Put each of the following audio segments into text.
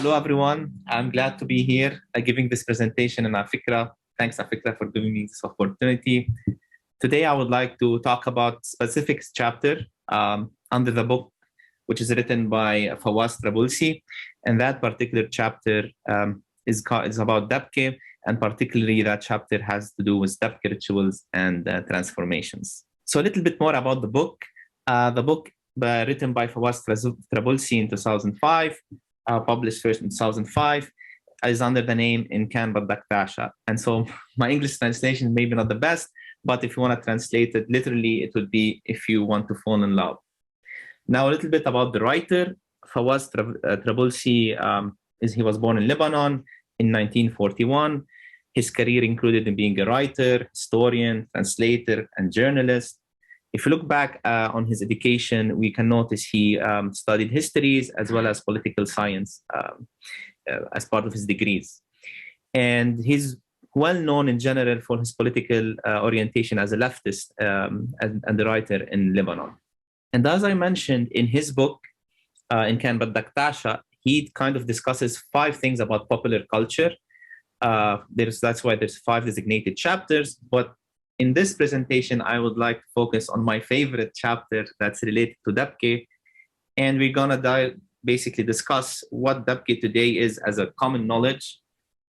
Hello, everyone. I'm glad to be here giving this presentation in AFIKRA. Thanks, AFIKRA, for giving me this opportunity. Today, I would like to talk about specific chapter under the book, which is written by Fawwaz Traboulsi. And that particular chapter is about Dabke, and particularly that chapter has to do with Dabke rituals and transformations. So a little bit more about the book. The book written by Fawwaz Traboulsi in 2005, published first in 2005, is under the name In Can But Daktasha. And so my English translation may be not the best, but if you want to translate it literally, it would be if you want to fall in love. Now, a little bit about the writer. Fawwaz Traboulsi, he was born in Lebanon in 1941. His career included in being a writer, historian, translator, and journalist. If you look back on his education, we can notice he studied histories as well as political science as part of his degrees. And he's well known in general for his political orientation as a leftist and a writer in Lebanon. And as I mentioned in his book, In Can But Daktasha, he kind of discusses 5 things about popular culture. That's why there's 5 designated chapters. But in this presentation, I would like to focus on my favorite chapter that's related to Dabke. And we're gonna basically discuss what Dabke Today is as a common knowledge.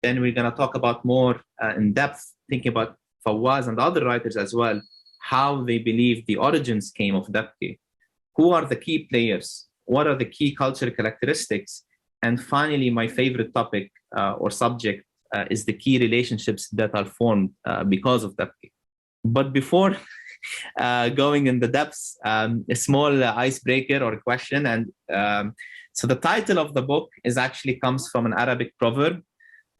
Then we're gonna talk about more in depth, thinking about Fawwaz and other writers as well, how they believe the origins came of Dabke. Who are the key players? What are the key cultural characteristics? And finally, my favorite topic or subject is the key relationships that are formed because of Dabke. But before going in the depths, a small icebreaker or question. And so the title of the book comes from an Arabic proverb.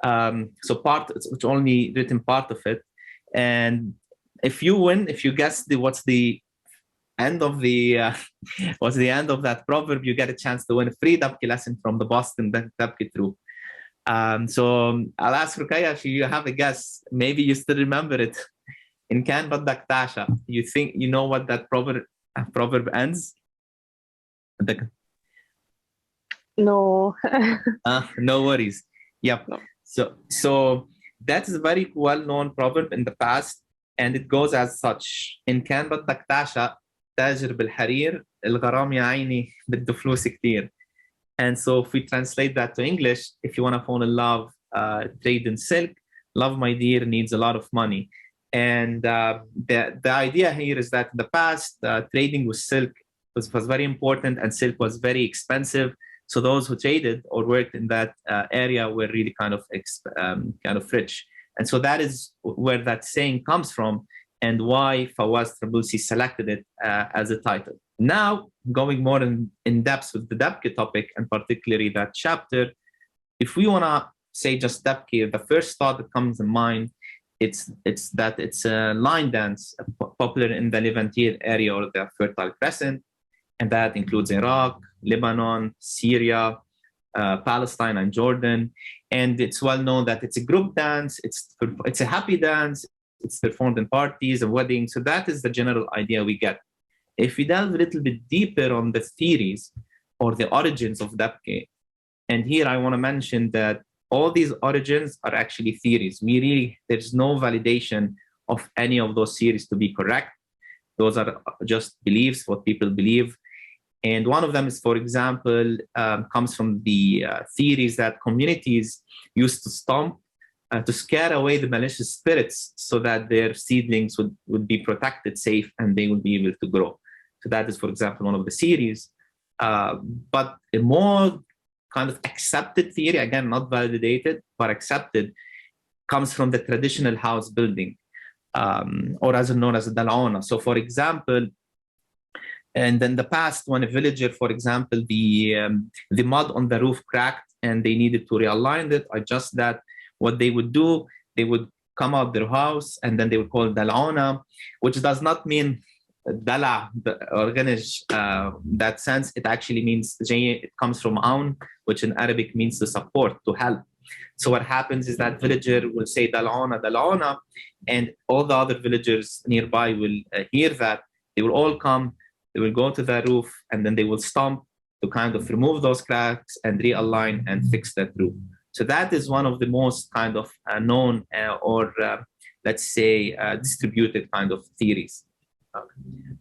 It's only written part of it. And if you win, if you guess what's the end of that proverb, you get a chance to win a free Dabke lesson from the Boston Dabke Troupe. So I'll ask Rukaya if you have a guess. Maybe you still remember it. In Can But Daktasha. You think you know what that proverb ends? No. No worries. Yep. No. So that is a very well-known proverb in the past, and it goes as such: In Can But Daktasha, تاجر بالحرير الغرام يا عيني بده فلوس كتير. And so if we translate that to English, if you want to fall in love, trade in silk, love, my dear, needs a lot of money. And the idea here is that in the past, trading with silk was very important, and silk was very expensive. So those who traded or worked in that area were really kind of rich. And so that is where that saying comes from, and why Fawwaz Traboulsi selected it as a title. Now, going more in depth with the Dabke topic, and particularly that chapter, if we want to say just Dabke, the first thought that comes in mind, it's a line dance popular in the Levantine area or the Fertile Crescent, and that includes Iraq, Lebanon, Syria, Palestine, and Jordan. And it's well known that it's a group dance, it's a happy dance, it's performed in parties and weddings. So that is the general idea we get. If we delve a little bit deeper on the theories or the origins of Dabke, and here I want to mention that all these origins are actually theories. There's no validation of any of those theories to be correct. Those are just beliefs, what people believe. And one of them is, for example, comes from the theories that communities used to stomp to scare away the malicious spirits so that their seedlings would be protected, safe, and they would be able to grow. So that is, for example, one of the theories. But a more kind of accepted theory, again, not validated, but accepted, comes from the traditional house building, or as known as a dal'ona. So, for example, and in the past, when a villager, for example, the mud on the roof cracked and they needed to realign it, adjust that, what they would do, they would come out their house and then they would call dal'ona, which does not mean dala or ganish, that sense. It actually means, it comes from aun, which in Arabic means to support, to help. So what happens is that villager will say dal'ona, dal'ona, and all the other villagers nearby will hear that. They will all come, they will go to the roof, and then they will stomp to kind of remove those cracks and realign and fix that roof. So that is one of the most kind of known or let's say distributed kind of theories.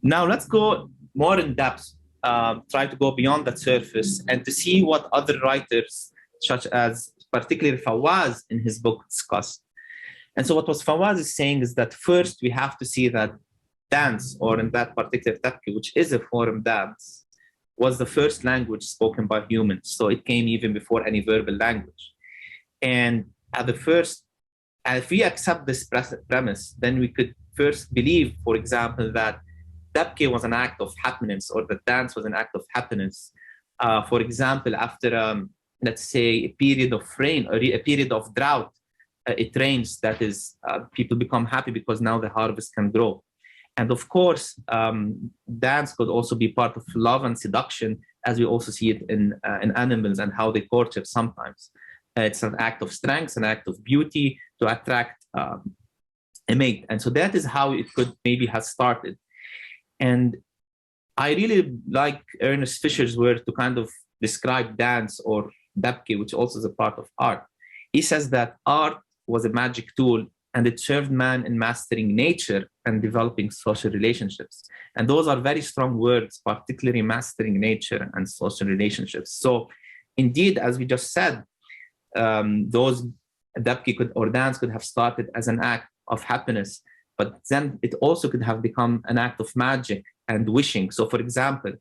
Now let's go more in depth, try to go beyond that surface and to see what other writers, such as particularly Fawwaz in his book, discussed. And so what Fawwaz is saying is that first we have to see that dance, or in that particular Dabke, which is a forum dance, was the first language spoken by humans. So it came even before any verbal language. And at the first, if we accept this premise, then we could first believe, for example, that Dabke was an act of happiness, or the dance was an act of happiness. For example, after, let's say, a period of rain or a period of drought, it rains, that is, people become happy because now the harvest can grow. And of course, dance could also be part of love and seduction, as we also see it in animals and how they courtship sometimes. It's an act of strength, an act of beauty to attract a mate. And so that is how it could maybe have started. And I really like Ernest Fisher's word to kind of describe dance or Dabke, which also is a part of art. He says that art was a magic tool and it served man in mastering nature and developing social relationships. And those are very strong words, particularly mastering nature and social relationships. So indeed, as we just said, those Dabke or dance could have started as an act of happiness, but then it also could have become an act of magic and wishing. So for example,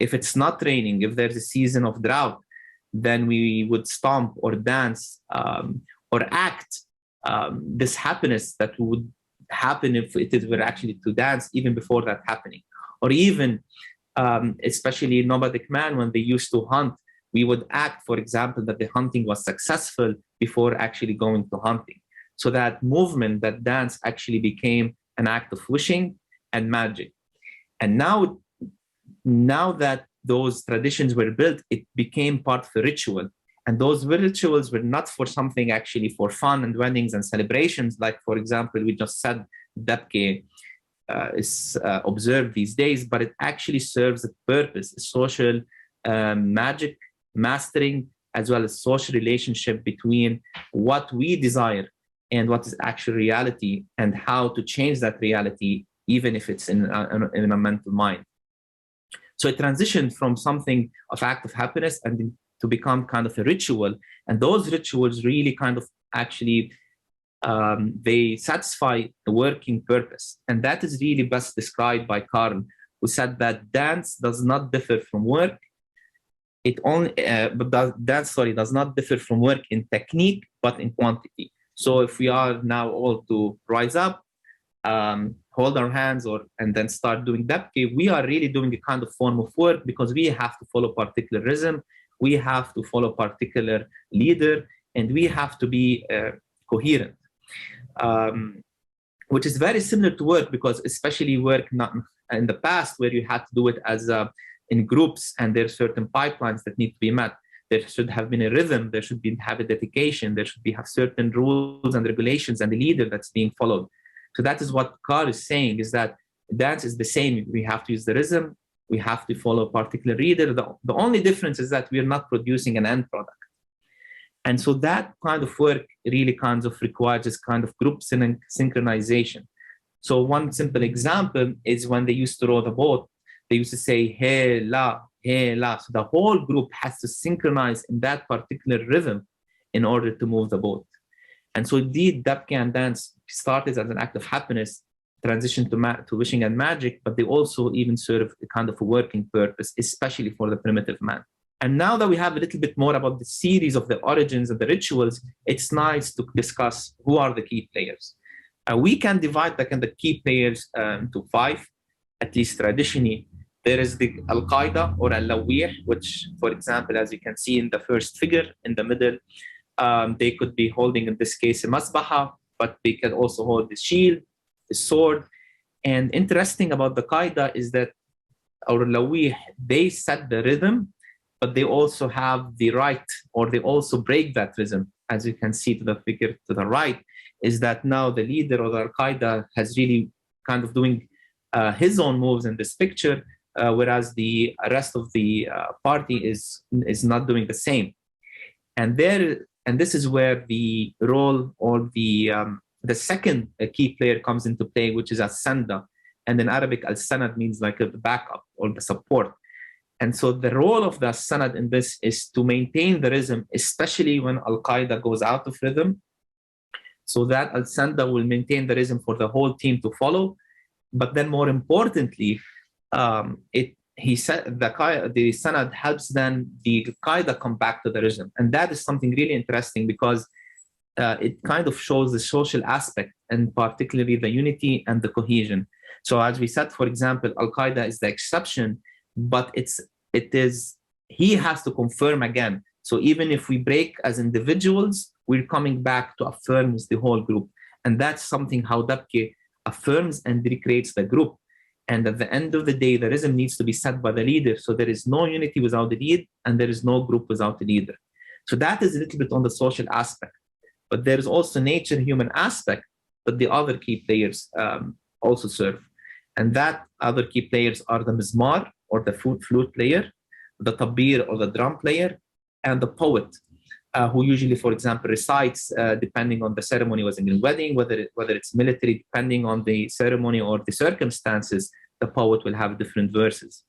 if it's not raining, if there's a season of drought, then we would stomp or dance or act this happiness that would happen if it were actually to dance even before that happening. Or even, especially nomadic man, when they used to hunt, we would act, for example, that the hunting was successful before actually going to hunting. So that movement, that dance actually became an act of wishing and magic. And now that those traditions were built, it became part of the ritual. And those rituals were not for something actually for fun and weddings and celebrations. Like, for example, we just said Dabke is observed these days, but it actually serves a purpose, a social magic, mastering, as well as social relationship between what we desire and what is actual reality, and how to change that reality, even if it's in a mental mind. So it transitioned from something of act of happiness and to become kind of a ritual. And those rituals really kind of actually, they satisfy the working purpose. And that is really best described by Karl, who said that dance does not differ from work. Dance does not differ from work in technique, but in quantity. So if we are now all to rise up, hold our hands and then start doing Dabke, we are really doing a kind of form of work, because we have to follow particular rhythm, we have to follow particular leader, and we have to be coherent, which is very similar to work, because especially work not in the past, where you had to do it as in groups, and there are certain pipelines that need to be met. There should have been a rhythm, there should have a dedication, there should have certain rules and regulations and the leader that's being followed. So that is what Karl is saying, is that dance is the same. We have to use the rhythm, we have to follow a particular leader. The only difference is that we're not producing an end product. And so that kind of work really kind of requires this kind of group synchronization. So one simple example is when they used to row the boat, they used to say, hey, la, hey, la. So the whole group has to synchronize in that particular rhythm in order to move the boat. And so indeed, Dabke and dance started as an act of happiness, transitioned to wishing and magic, but they also even serve a kind of a working purpose, especially for the primitive man. And now that we have a little bit more about the series of the origins of the rituals, it's nice to discuss who are the key players. We can divide the key players into 5, at least traditionally. There is the Al-Qaeda or Al-Lawih, which, for example, as you can see in the first figure in the middle, they could be holding, in this case, a masbaha, but they can also hold the shield, the sword. And interesting about the Qaeda is that, or Lawih, they set the rhythm, but they also have the right, or they also break that rhythm. As you can see to the figure to the right, is that now the leader of Al-Qaeda has really kind of doing his own moves in this picture, whereas the rest of the party is not doing the same. And this is where the role or the second key player comes into play, which is as-sanda. And in Arabic, al-sanad means like a backup or the support. And so the role of the sanad in this is to maintain the rhythm, especially when Al-Qaeda goes out of rhythm, so that al-sanda will maintain the rhythm for the whole team to follow. But then more importantly, he said the sanad helps then the Qaeda come back to the rhythm. And that is something really interesting because it kind of shows the social aspect and particularly the unity and the cohesion. So as we said, for example, Al-Qaeda is the exception, but he has to confirm again. So even if we break as individuals, we're coming back to affirm the whole group. And that's something how Dabke affirms and recreates the group. And at the end of the day, the rhythm needs to be set by the leader. So there is no unity without the lead, and there is no group without the leader. So that is a little bit on the social aspect. But there is also nature, human aspect that the other key players also serve. And that other key players are the mizmar, or the flute player, the tabir, or the drum player, and the poet, who usually, for example, recites, depending on the ceremony, was in a wedding, whether it's military, depending on the ceremony or the circumstances, the poet will have different verses.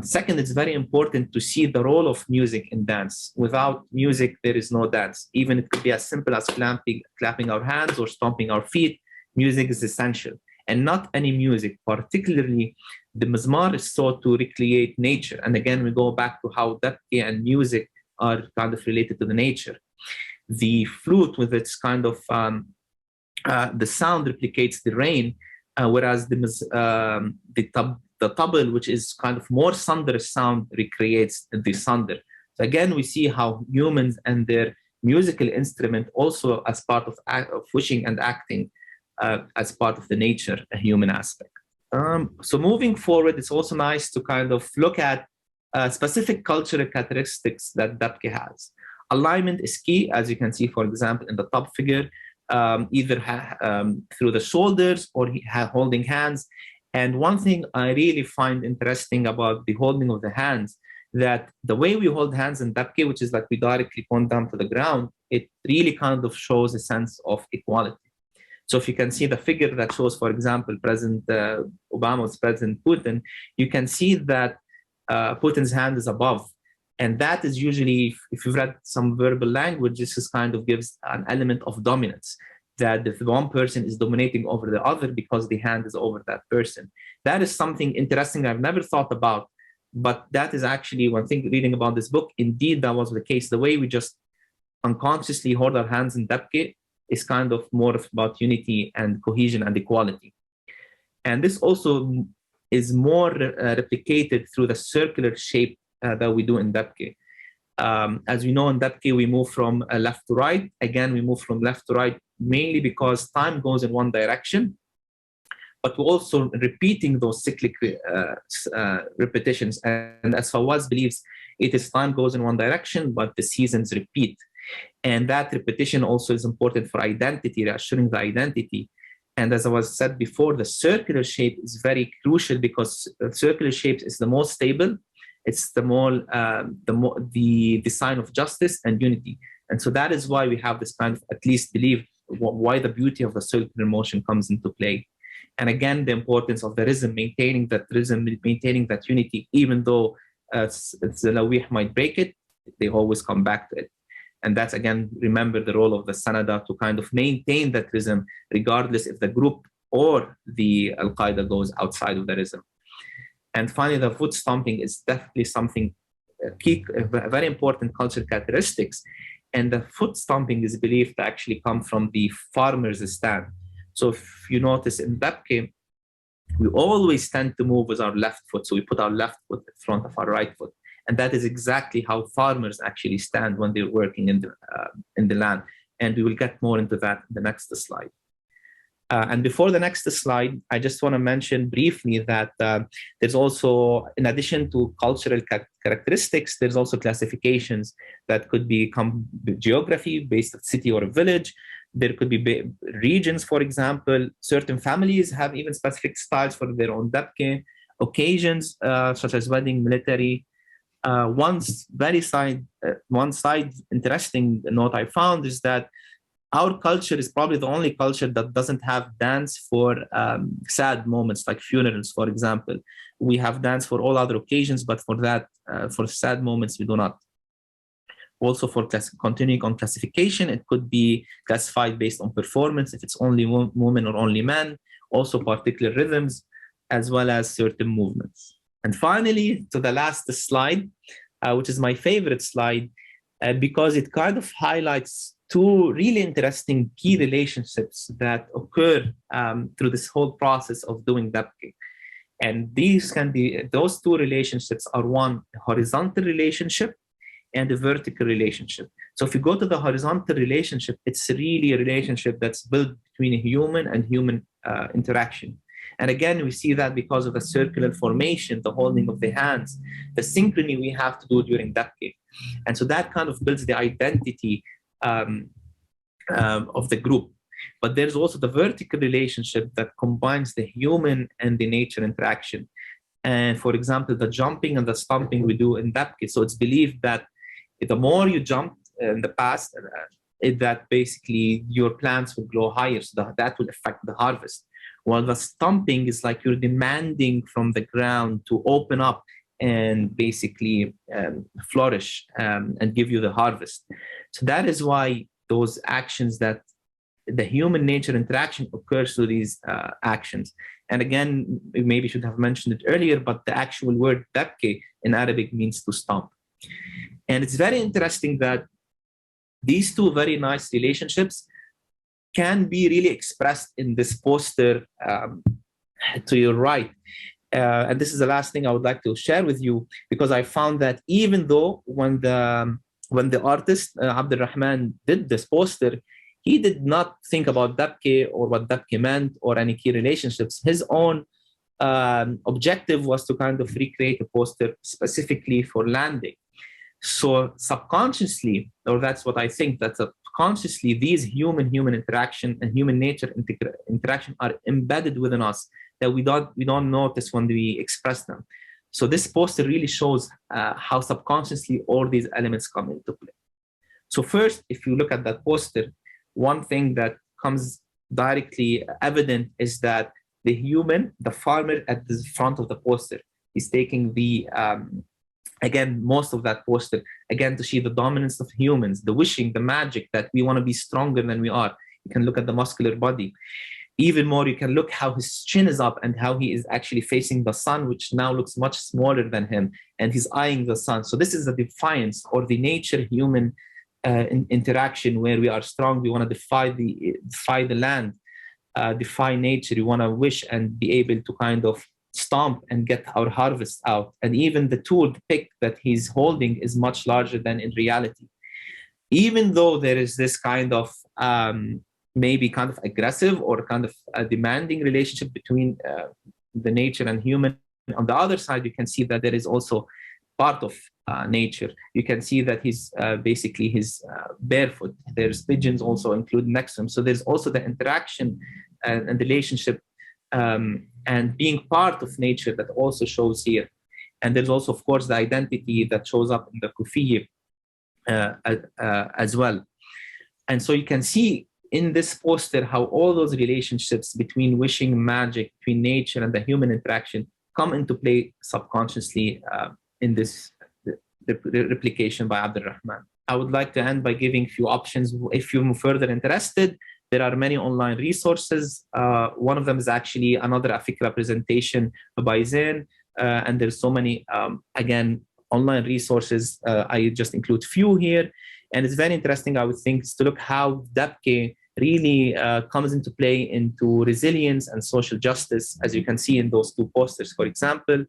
Second, it's very important to see the role of music in dance. Without music, there is no dance. Even it could be as simple as clapping our hands or stomping our feet. Music is essential. And not any music, particularly the mizmar is sought to recreate nature. And again, we go back to how Dabke and music are kind of related to the nature. The flute with its kind of, the sound replicates the rain, whereas the tabl, which is kind of more thunderous sound, recreates the thunder. So again, we see how humans and their musical instrument also as part of wishing and acting as part of the nature, a human aspect. So moving forward, it's also nice to kind of look at specific cultural characteristics that Dabke has. Alignment is key, as you can see, for example, in the top figure, either through the shoulders or holding hands. And one thing I really find interesting about the holding of the hands, that the way we hold hands in Dabke, which is like we directly point down to the ground, it really kind of shows a sense of equality. So if you can see the figure that shows, for example, President Obama's President Putin, you can see that Putin's hand is above. And that is usually, if you've read some verbal language, this is kind of gives an element of dominance, that if one person is dominating over the other because the hand is over that person. That is something interesting I've never thought about, but that is actually one thing reading about this book. Indeed, that was the case. The way we just unconsciously hold our hands in Dabke is kind of more about unity and cohesion and equality. And this also is more replicated through the circular shape that we do in Dabke. As we know in Dabke, we move from left to right. Again, we move from left to right mainly because time goes in one direction, but we're also repeating those cyclic repetitions. And as Fawwaz believes, it is time goes in one direction, but the seasons repeat. And that repetition also is important for identity, reassuring the identity. And as I was said before, the circular shape is very crucial because circular shapes is the most stable. It's the sign of justice and unity. And so that is why we have this kind of at least belief why the beauty of the circular motion comes into play. And again, the importance of the rhythm, maintaining that unity, even though the lawih might break it, they always come back to it. And that's, again, remember the role of the sanada to kind of maintain that rhythm, regardless if the group or the Al-Qaeda goes outside of the rhythm. And finally, the foot stomping is definitely something key, very important cultural characteristics. And the foot stomping is believed to actually come from the farmer's stand. So if you notice in Dabke, we always tend to move with our left foot. So we put our left foot in front of our right foot. And that is exactly how farmers actually stand when they're working in the land. And we will get more into that in the next slide. And before the next slide, I just want to mention briefly that there's also, in addition to cultural characteristics, there's also classifications that could become geography based on city or a village. There could be regions, for example. Certain families have even specific styles for their own Dabke. occasions such as wedding, military. One side interesting note I found is that our culture is probably the only culture that doesn't have dance for sad moments like funerals, for example. We have dance for all other occasions, but for that, for sad moments, we do not. Also, for continuing on classification, it could be classified based on performance, if it's only women or only men, also particular rhythms, as well as certain movements. And finally, to the last slide, which is my favorite slide, because it kind of highlights two really interesting key relationships that occur through this whole process of doing Dabke. And those two relationships are one, a horizontal relationship and a vertical relationship. So if you go to the horizontal relationship, it's really a relationship that's built between a human and human interaction. And again, we see that because of the circular formation, the holding of the hands, the synchrony we have to do during Dabke. And so that kind of builds the identity of the group. But there's also the vertical relationship that combines the human and the nature interaction. And for example, the jumping and the stomping we do in Dabke. So it's believed that the more you jump in the past, that basically your plants will grow higher. So that will affect the harvest. While the stomping is like you're demanding from the ground to open up and basically flourish and give you the harvest. So that is why those actions that the human nature interaction occurs through these actions. And again, we maybe should have mentioned it earlier, but the actual word Dabke in Arabic means to stomp. And it's very interesting that these two very nice relationships can be really expressed in this poster to your right. And this is the last thing I would like to share with you, because I found that even though when the artist, Abdurrahman, did this poster, he did not think about Dabke or what Dabke meant or any key relationships. His own objective was to kind of recreate a poster specifically for landing. So subconsciously, or that's what I think, that subconsciously these human interaction and human nature interaction are embedded within us that we don't notice when we express them. So this poster really shows how subconsciously all these elements come into play. So first, if you look at that poster, one thing that comes directly evident is that the human, the farmer at the front of the poster, is taking the again, most of that poster, again, to see the dominance of humans, the wishing, the magic that we want to be stronger than we are. You can look at the muscular body. Even more, you can look how his chin is up and how he is actually facing the sun, which now looks much smaller than him, and he's eyeing the sun. So this is the defiance or the nature-human interaction where we are strong. We want to defy the land, defy nature. We want to wish and be able to kind of stomp and get our harvest out. And even the tool, the pick that he's holding is much larger than in reality. Even though there is this kind of maybe kind of aggressive or kind of a demanding relationship between the nature and human, on the other side, you can see that there is also part of nature. You can see that he's barefoot. There's pigeons also included next to him. So there's also the interaction and relationship and being part of nature that also shows here. And there's also, of course, the identity that shows up in the kufi as well. And so you can see in this poster how all those relationships between wishing, magic, between nature and the human interaction come into play subconsciously in this replication by Abdurrahman. I would like to end by giving a few options. If you're further interested, there are many online resources. One of them is actually another AFIKRA presentation by Zain. And there's so many, again, online resources. I just include few here. And it's very interesting, I would think, to look how Dabke really comes into play into resilience and social justice, as you can see in those two posters, for example.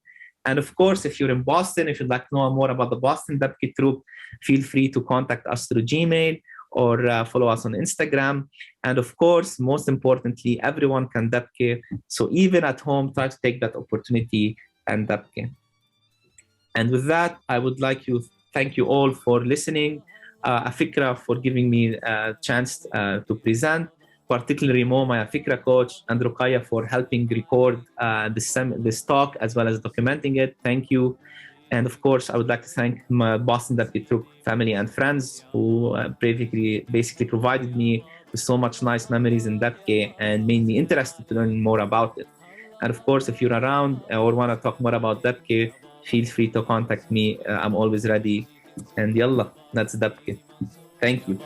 And of course, if you're in Boston, if you'd like to know more about the Boston Dabke Troop, feel free to contact us through Gmail or follow us on Instagram. And of course, most importantly, everyone can Dabke. So even at home, try to take that opportunity and Dabke. And with that, I would like to thank you all for listening. AFIKRA for giving me a chance to present. particularly Mo, my AFIKRA coach, and Ruqayya for helping record this talk as well as documenting it. Thank you. And of course, I would like to thank my Boston Dabke family and friends who basically provided me with so much nice memories in Dabke and made me interested to learn more about it. And of course, if you're around or want to talk more about Dabke, feel free to contact me. I'm always ready. And yalla, that's Dabke. Thank you.